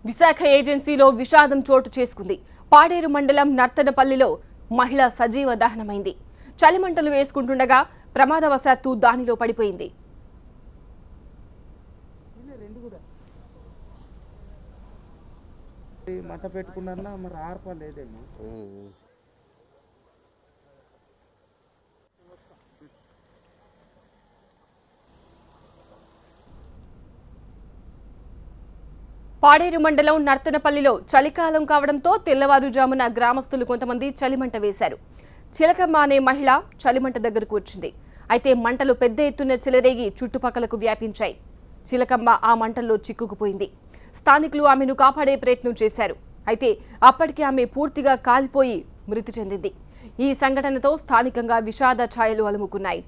విశాఖ ఏజెన్సీలో విషాదం చోటు చేసుకుంది. పాడేరు మండలం నర్తనపల్లిలో మహిళ సజీవ దహనమైంది. చలిమంటలు వేసుకుంటుండగా ప్రమాదవశాత్తు దానిలో పడిపోయింది. మంట పెట్టుకున్నా మరి ఆర్పలేదేమో. పాడేరు మండలం నర్తనపల్లిలో చలికాలం కావడంతో తెల్లవారుజామున గ్రామస్తులు కొంతమంది చలిమంట వేశారు. చిలకమ్మ అనే మహిళ చలిమంట దగ్గరకు వచ్చింది. అయితే మంటలు పెద్ద ఎత్తున చెలరేగి చుట్టుపక్కలకు వ్యాపించాయి. చిలకమ్మ ఆ మంటల్లో చిక్కుకుపోయింది. స్థానికులు ఆమెను కాపాడే ప్రయత్నం చేశారు. అయితే అప్పటికి ఆమె పూర్తిగా కాలిపోయి మృతి చెందింది. ఈ సంఘటనతో స్థానికంగా విషాద ఛాయలు అలుముకున్నాయి.